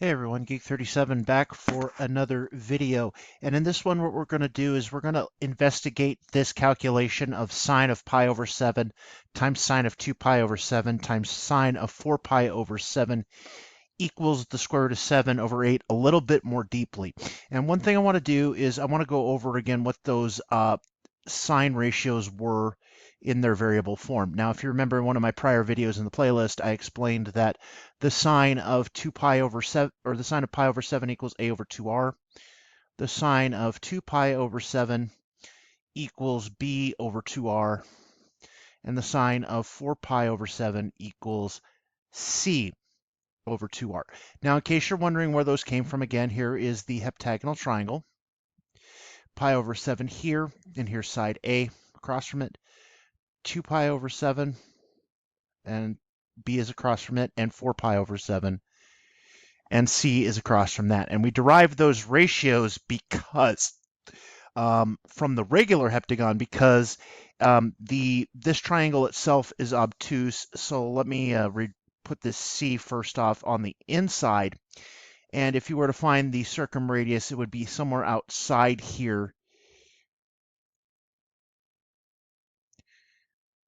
Hey everyone, Geek37 back for another video. And in this one, what we're going to do is we're going to investigate this calculation of sine of pi over 7 times sine of 2 pi over 7 times sine of 4 pi over 7 equals the square root of 7 over 8 a little bit more deeply. And one thing I want to do is I want to go over again what those sine ratios were in their variable form. Now, if you remember one of my prior videos in the playlist, I explained that the sine of 2 pi over 7, or the sine of pi over 7 equals a over 2r. The sine of 2 pi over 7 equals b over 2r. And the sine of 4 pi over 7 equals c over 2r. Now, in case you're wondering where those came from, again, here is the heptagonal triangle. Pi over 7 here, and here's side A across from it. 2 pi over 7, and b is across from it, and 4 pi over 7, and c is across from that. And we derive those ratios because from the regular heptagon, because this triangle itself is obtuse. So let me put this c first off on the inside. And if you were to find the circumradius, it would be somewhere outside here.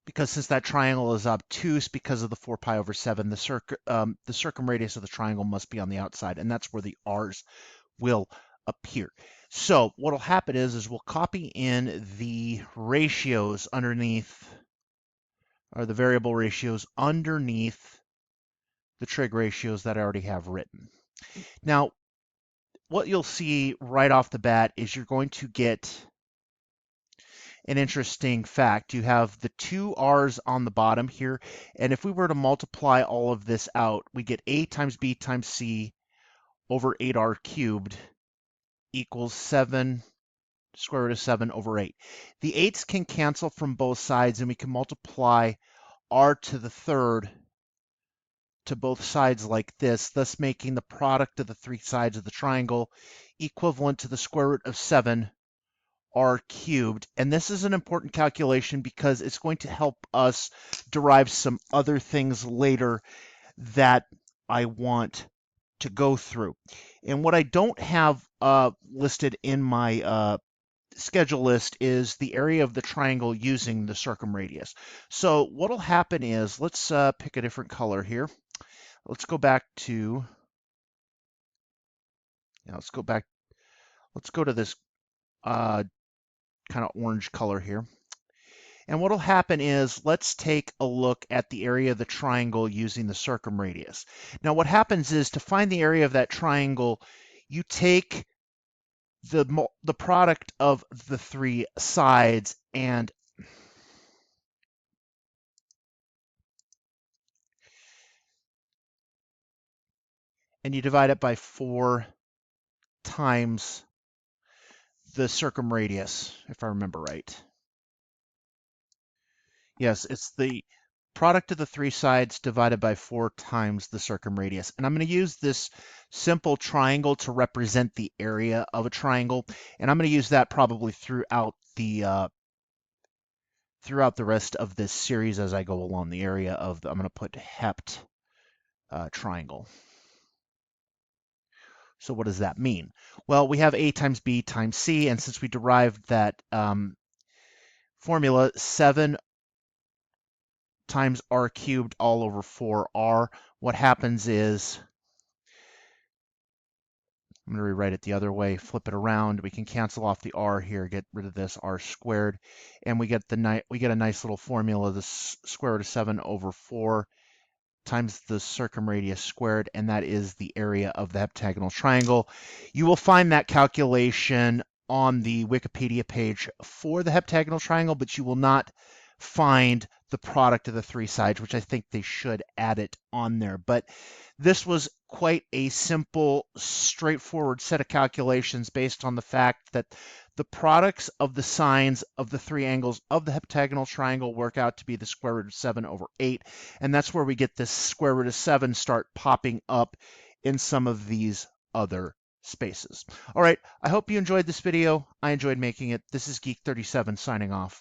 Because since that triangle is obtuse because of the 4 pi over 7, the circumradius of the triangle must be on the outside, and that's where the r's will appear. So what will happen is we'll copy in the ratios underneath, or the variable ratios underneath the trig ratios that I already have written. Now, what you'll see right off the bat is you're going to get an interesting fact. You have the two r's on the bottom here, and if we were to multiply all of this out, we get a times b times c over 8r cubed equals 7 square root of 7 over 8. The 8's can cancel from both sides, and we can multiply r to the third to both sides like this, thus making the product of the three sides of the triangle equivalent to the square root of 7 r cubed. And this is an important calculation because it's going to help us derive some other things later that I want to go through. And what I don't have listed in my schedule list is the area of the triangle using the circumradius. So what'll happen is, let's pick a different color here. Let's go back to, let's go to this kind of orange color here. And what will happen is, let's take a look at the area of the triangle using the circumradius. Now what happens is, to find the area of that triangle, you take the product of the three sides and you divide it by 4 times the circumradius, if I remember right. Yes, it's the product of the three sides divided by 4 times the circumradius. And I'm going to use this simple triangle to represent the area of a triangle, and I'm going to use that probably throughout the rest of this series as I go along. The area of I'm going to put hept triangle. So what does that mean? Well, we have a times b times c, and since we derived that formula, 7 times r cubed all over 4r, what happens is, I'm going to rewrite it the other way, flip it around. We can cancel off the r here, get rid of this r squared, and we get a nice little formula, the square root of 7 over 4 times the circumradius squared, and that is the area of the heptagonal triangle. You will find that calculation on the Wikipedia page for the heptagonal triangle, but you will not find the product of the three sides, which I think they should add it on there. But this was quite a simple, straightforward set of calculations based on the fact that the products of the sines of the three angles of the heptagonal triangle work out to be the square root of 7 over 8. And that's where we get this square root of 7 start popping up in some of these other spaces. All right, I hope you enjoyed this video. I enjoyed making it. This is Geek37 signing off.